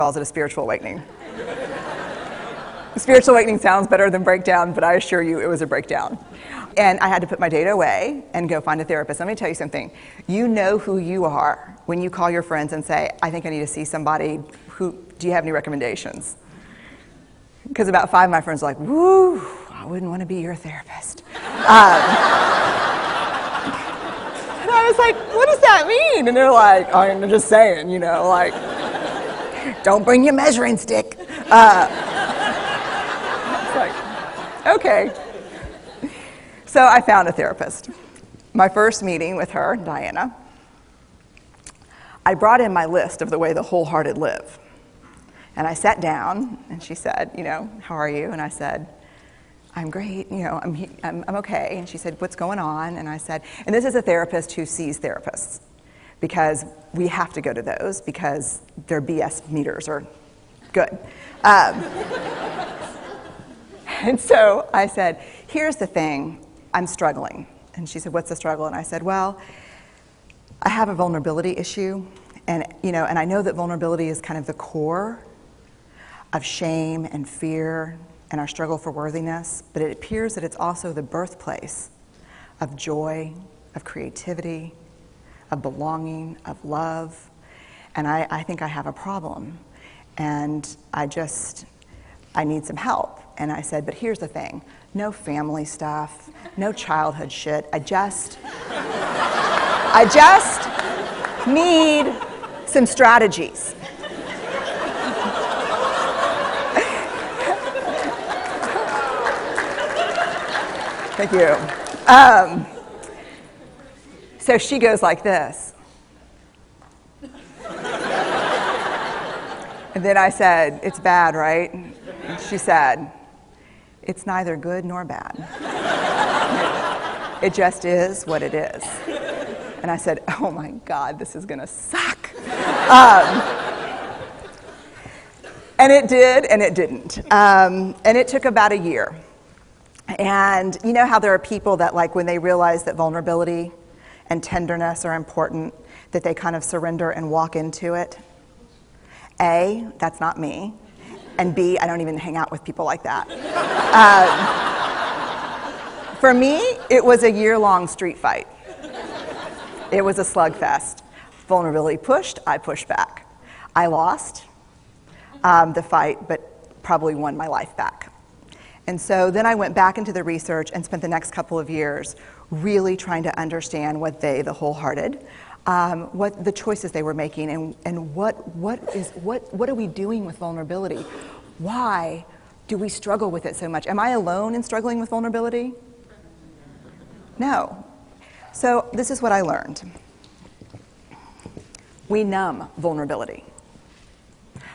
calls it a spiritual awakening. Spiritual awakening sounds better than breakdown, but I assure you it was a breakdown. And I had to put my data away and go find a therapist. Let me tell you something. You know who you are when you call your friends and say, I think I need to see somebody. Do you have any recommendations? Because about 5 of my friends are like, woo, I wouldn't want to be your therapist. And I was like, what does that mean? And they're like, oh, I'm just saying, like, don't bring your measuring stick. It's like, okay. So I found a therapist. My first meeting with her, Diana, I brought in my list of the way the wholehearted live. And I sat down, and she said, how are you? And I said, I'm great, I'm okay. And she said, what's going on? And I said, and this is a therapist who sees therapists, because we have to go to those because their BS meters are good. And so I said, here's the thing, I'm struggling. And she said, what's the struggle? And I said, well, I have a vulnerability issue, and I know that vulnerability is kind of the core of shame and fear and our struggle for worthiness, but it appears that it's also the birthplace of joy, of creativity, of belonging, of love, and I think I have a problem, and I need some help. And I said, but here's the thing, no family stuff, no childhood shit, I just need some strategies. Thank you. So she goes like this. And then I said, it's bad, right? And she said, it's neither good nor bad. It just is what it is. And I said, oh my God, this is gonna suck. And it did, and it didn't. And it took about a year. And you know how there are people that, like, when they realize that vulnerability and tenderness are important, that they kind of surrender and walk into it? A, that's not me. And B, I don't even hang out with people like that. For me, it was a year-long street fight. It was a slugfest. Vulnerability pushed, I pushed back. I lost the fight, but probably won my life back. And so then I went back into the research and spent the next couple of years really trying to understand what they, the wholehearted, what the choices they were making, and what are we doing with vulnerability? Why do we struggle with it so much? Am I alone in struggling with vulnerability? No. So this is what I learned. We numb vulnerability.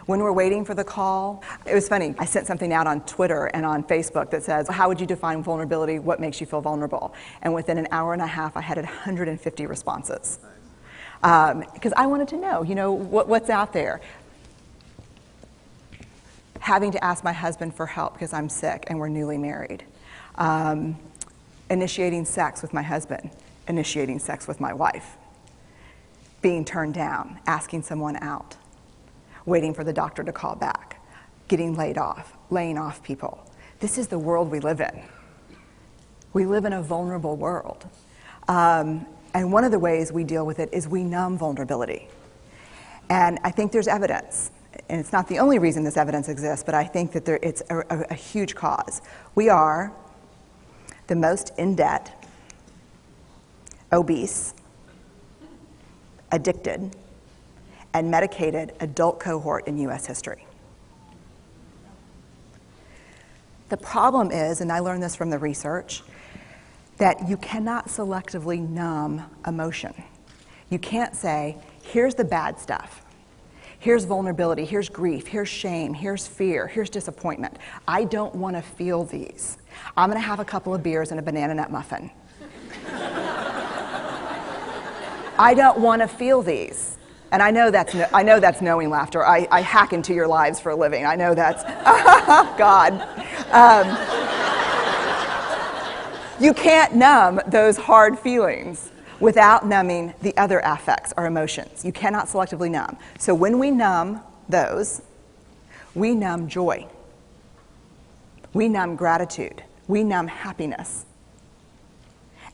When we're waiting for the call, it was funny, I sent something out on Twitter and on Facebook that says, how would you define vulnerability? What makes you feel vulnerable? And within an hour and a half, I had 150 responses. Because I wanted to know, what's out there. Having to ask my husband for help because I'm sick and we're newly married. Initiating sex with my husband. Initiating sex with my wife. Being turned down. Asking someone out. Waiting for the doctor to call back, getting laid off, laying off people. This is the world we live in. We live in a vulnerable world. And one of the ways we deal with it is we numb vulnerability. And I think there's evidence, and it's not the only reason this evidence exists, but I think that it's a huge cause. We are the most in debt, obese, addicted, and medicated adult cohort in U.S. history. The problem is, and I learned this from the research, that you cannot selectively numb emotion. You can't say, here's the bad stuff. Here's vulnerability, here's grief, here's shame, here's fear, here's disappointment. I don't want to feel these. I'm going to have a couple of beers and a banana nut muffin. I don't want to feel these. And I know that's knowing laughter. I hack into your lives for a living. I know that's, God. You can't numb those hard feelings without numbing the other affects or emotions. You cannot selectively numb. So when we numb those, we numb joy. We numb gratitude. We numb happiness.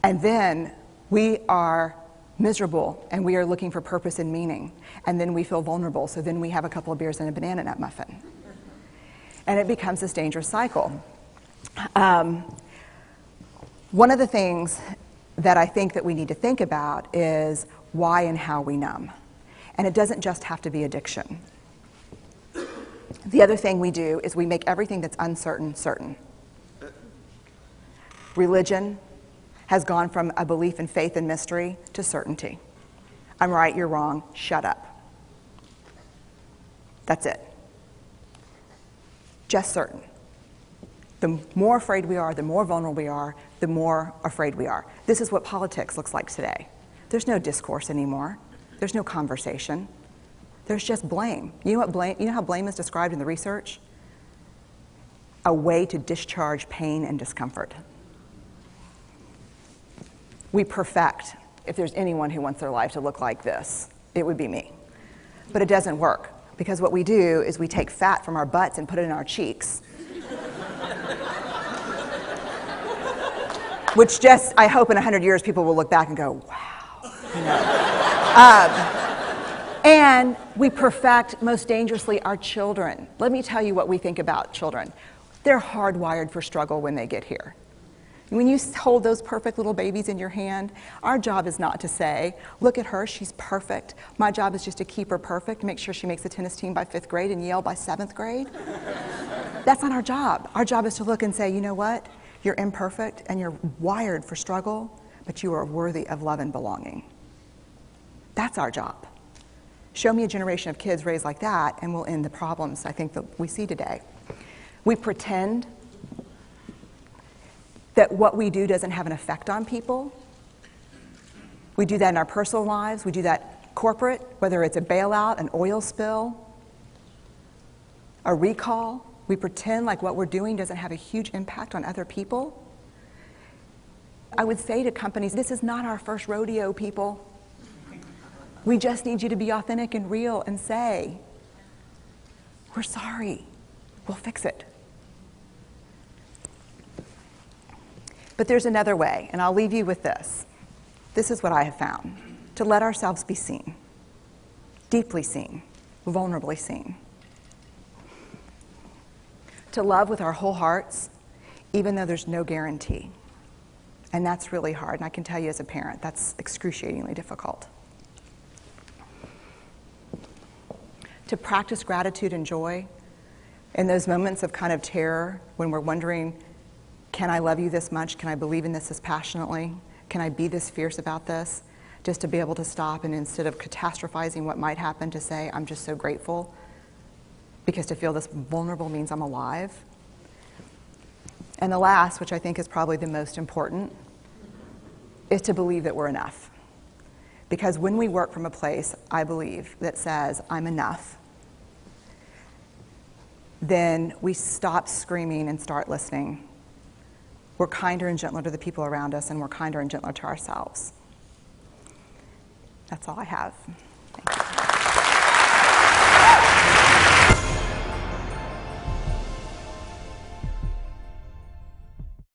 And then we are miserable and we are looking for purpose and meaning. And then we feel vulnerable, so then we have a couple of beers and a banana nut muffin. And it becomes this dangerous cycle. One of the things that I think that we need to think about is why and how we numb. And it doesn't just have to be addiction. The other thing we do is we make everything that's uncertain certain. Religion has gone from a belief in faith and mystery to certainty. I'm right, you're wrong, shut up. That's it. Just certain. The more afraid we are, the more vulnerable we are, the more afraid we are. This is what politics looks like today. There's no discourse anymore. There's no conversation. There's just blame. You know how blame is described in the research? A way to discharge pain and discomfort. We perfect. If there's anyone who wants their life to look like this, it would be me. But it doesn't work, because what we do is we take fat from our butts and put it in our cheeks. Which just, I hope in 100 years people will look back and go, wow. You know? And we perfect, most dangerously, our children. Let me tell you what we think about children. They're hardwired for struggle when they get here. When you hold those perfect little babies in your hand, our job is not to say, look at her, she's perfect. My job is just to keep her perfect, make sure she makes the tennis team by 5th grade and Yale by 7th grade. That's not our job. Our job is to look and say, you know what? You're imperfect and you're wired for struggle, but you are worthy of love and belonging. That's our job. Show me a generation of kids raised like that, and we'll end the problems I think that we see today. We pretend that what we do doesn't have an effect on people. We do that in our personal lives. We do that corporate, whether it's a bailout, an oil spill, a recall. We pretend like what we're doing doesn't have a huge impact on other people. I would say to companies, this is not our first rodeo, people. We just need you to be authentic and real and say, we're sorry, we'll fix it. But there's another way, and I'll leave you with this. This is what I have found. To let ourselves be seen, deeply seen, vulnerably seen. To love with our whole hearts, even though there's no guarantee. And that's really hard, and I can tell you as a parent, that's excruciatingly difficult. To practice gratitude and joy in those moments of kind of terror when we're wondering, can I love you this much? Can I believe in this as passionately? Can I be this fierce about this? Just to be able to stop and instead of catastrophizing what might happen, to say, I'm just so grateful. Because to feel this vulnerable means I'm alive. And the last, which I think is probably the most important, is to believe that we're enough. Because when we work from a place, I believe, that says, I'm enough, then we stop screaming and start listening. We're kinder and gentler to the people around us, and we're kinder and gentler to ourselves. That's all I have. Thank you.